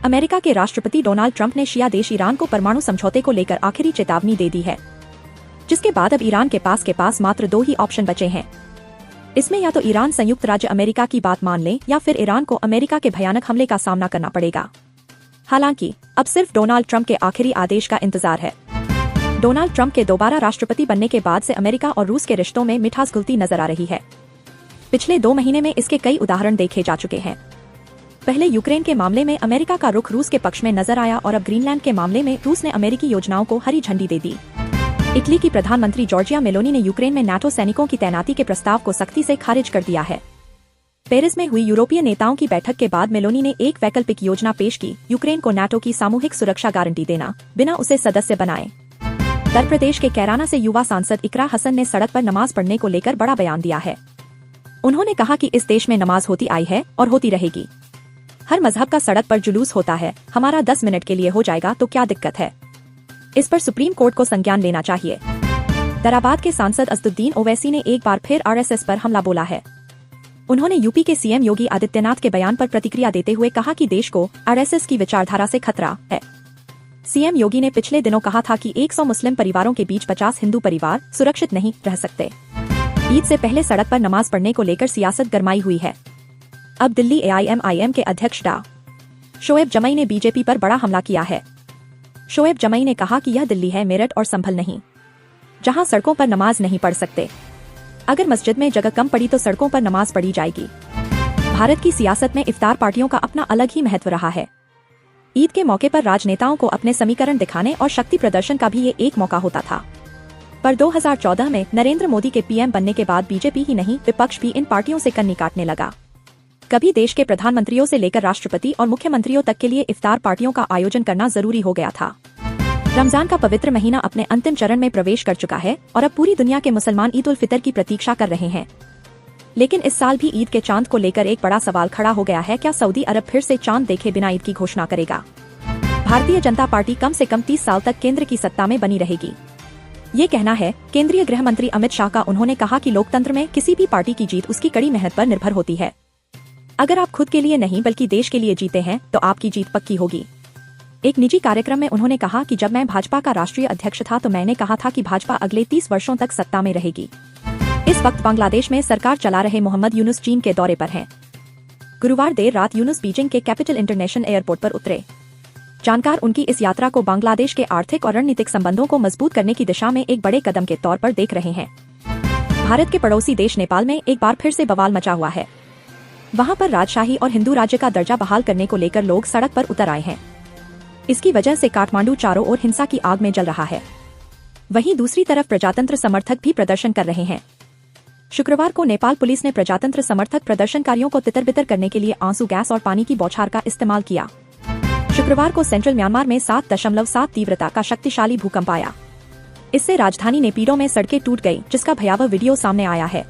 America के राष्ट्रपति Donald Trump ने शिया देश ईरान को परमाणु समझौते को लेकर आखिरी चेतावनी दे दी है, जिसके बाद अब ईरान के पास मात्र 2 ही ऑप्शन बचे हैं। इसमें या तो ईरान संयुक्त राज्य अमेरिका की बात मान ले या फिर ईरान को अमेरिका के भयानक हमले का सामना करना पड़ेगा। हालांकि अब सिर्फ डोनाल्ड ट्रंप के आखिरी आदेश का इंतजार है। डोनाल्ड ट्रंप के दोबारा राष्ट्रपति बनने के बाद से अमेरिका और रूस के रिश्तों में मिठास घुलती नजर आ रही है। पिछले 2 महीने में इसके कई उदाहरण देखे जा चुके हैं। पहले यूक्रेन के मामले में अमेरिका का रुख रूस के पक्ष में नजर आया और अब ग्रीनलैंड के मामले में रूस ने अमेरिकी योजनाओं को हरी झंडी दे दी। इटली की प्रधानमंत्री जॉर्जिया मेलोनी ने यूक्रेन में नाटो सैनिकों की तैनाती के प्रस्ताव को सख्ती से खारिज कर दिया है। पेरिस में हुई यूरोपीय नेताओं की बैठक के बाद मेलोनी ने एक वैकल्पिक योजना पेश की, यूक्रेन को नाटो की सामूहिक सुरक्षा गारंटी देना, बिना उसे सदस्य बनाए। उत्तर प्रदेश के कैराना से युवा सांसद इकरा हसन ने सड़क पर नमाज पढ़ने को लेकर बड़ा बयान दिया है। उन्होंने कहा कि इस देश में नमाज होती आई है और होती रहेगी। हर मजहब का सड़क पर जुलूस होता है, हमारा 10 मिनट के लिए हो जाएगा तो क्या दिक्कत है। इस पर सुप्रीम कोर्ट को संज्ञान लेना चाहिए। दराबाद के सांसद असदुद्दीन ओवैसी ने एक बार फिर आरएसएस पर हमला बोला है। उन्होंने यूपी के सीएम योगी आदित्यनाथ के बयान पर प्रतिक्रिया देते हुए कहा कि देश को आरएसएस की विचारधारा से खतरा है। सीएम योगी ने पिछले दिनों कहा था कि 100 मुस्लिम परिवारों के बीच 50 हिंदू परिवार सुरक्षित नहीं रह सकते। ईद से पहले सड़क पर नमाज पढ़ने को लेकर सियासत गरमाई हुई है। अब दिल्ली AIMIM के अध्यक्ष डा. शोएब जमई ने बीजेपी पर बड़ा हमला किया है। शोएब जमई ने कहा कि यह दिल्ली है, मेरठ और संभल नहीं, जहां सड़कों पर नमाज नहीं पढ़ सकते। अगर मस्जिद में जगह कम पड़ी तो सड़कों पर नमाज पढ़ी जाएगी। भारत की सियासत में इफ्तार पार्टियों का अपना अलग ही महत्व रहा है। ईद के मौके पर राजनेताओं को अपने समीकरण दिखाने और शक्ति प्रदर्शन का भी ये एक मौका होता था। पर 2014 में नरेंद्र मोदी के पीएम बनने के बाद बीजेपी ही नहीं, विपक्ष भी इन पार्टियों से कन्नी काटने लगा। कभी देश के प्रधानमंत्रियों से लेकर राष्ट्रपति और मुख्यमंत्रियों तक के लिए इफ्तार पार्टियों का आयोजन करना जरूरी हो गया था। रमजान का पवित्र महीना अपने अंतिम चरण में प्रवेश कर चुका है और अब पूरी दुनिया के मुसलमान ईद उल फितर की प्रतीक्षा कर रहे हैं। लेकिन इस साल भी ईद के चांद को लेकर एक बड़ा सवाल खड़ा हो गया है। क्या सऊदी अरब फिर से चांद देखे बिना ईद की घोषणा करेगा? भारतीय जनता पार्टी कम से कम 30 साल तक केंद्र की सत्ता में बनी रहेगी, ये कहना है केंद्रीय गृह मंत्री अमित शाह का। उन्होंने कहा कि लोकतंत्र में किसी भी पार्टी की जीत उसकी कड़ी मेहनत पर निर्भर होती है। अगर आप खुद के लिए नहीं बल्कि देश के लिए जीते हैं तो आपकी जीत पक्की होगी। एक निजी कार्यक्रम में उन्होंने कहा कि जब मैं भाजपा का राष्ट्रीय अध्यक्ष था तो मैंने कहा था कि भाजपा अगले 30 वर्षों तक सत्ता में रहेगी। इस वक्त बांग्लादेश में सरकार चला रहे मोहम्मद यूनुस चीन के दौरे पर हैं। गुरुवार देर रात यूनुस बीजिंग के कैपिटल इंटरनेशनल एयरपोर्ट पर उतरे। जानकार उनकी इस यात्रा को बांग्लादेश के आर्थिक और रणनीतिक संबंधों को मजबूत करने की दिशा में एक बड़े कदम के तौर पर देख रहे हैं। भारत के पड़ोसी देश नेपाल में एक बार फिर से बवाल मचा हुआ है। वहां पर राजशाही और हिंदू राज्य का दर्जा बहाल करने को लेकर लोग सड़क पर उतर आए हैं। इसकी वजह से काठमांडू चारों ओर हिंसा की आग में जल रहा है। वहीं दूसरी तरफ प्रजातंत्र समर्थक भी प्रदर्शन कर रहे हैं। शुक्रवार को नेपाल पुलिस ने प्रजातंत्र समर्थक प्रदर्शनकारियों को तितर-बितर करने के लिए आंसू गैस और पानी की बौछार का इस्तेमाल किया। शुक्रवार को सेंट्रल म्यांमार में 7.7 तीव्रता का शक्तिशाली भूकंप आया। इससे राजधानी नेपिडो में सड़कें टूट गई, जिसका भयावह वीडियो सामने आया है।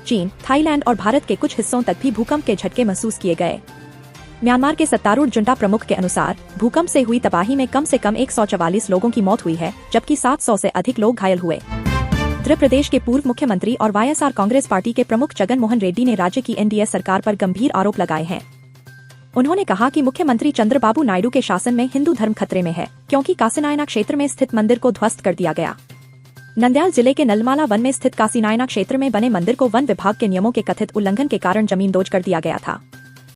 चीन, थाईलैंड और भारत के कुछ हिस्सों तक भी भूकंप के झटके महसूस किए गए। म्यांमार के सत्तारूढ़ जुंटा प्रमुख के अनुसार भूकंप से हुई तबाही में कम से कम 144 लोगों की मौत हुई है, जबकि 700 से अधिक लोग घायल हुए। उत्तर प्रदेश के पूर्व मुख्यमंत्री और वाईएसआर कांग्रेस पार्टी के प्रमुख जगन मोहन रेड्डी ने राज्य की एनडीए सरकार पर गंभीर आरोप लगाए हैं। उन्होंने कहा कि मुख्यमंत्री चंद्रबाबू नायडू के शासन में हिंदू धर्म खतरे में है, क्योंकि कासीनायना क्षेत्र में स्थित मंदिर को ध्वस्त कर दिया गया। नंद्याल जिले के नलमाला वन में स्थित कासीनायना क्षेत्र में बने मंदिर को वन विभाग के नियमों के कथित उल्लंघन के कारण जमींदोज कर दिया गया था।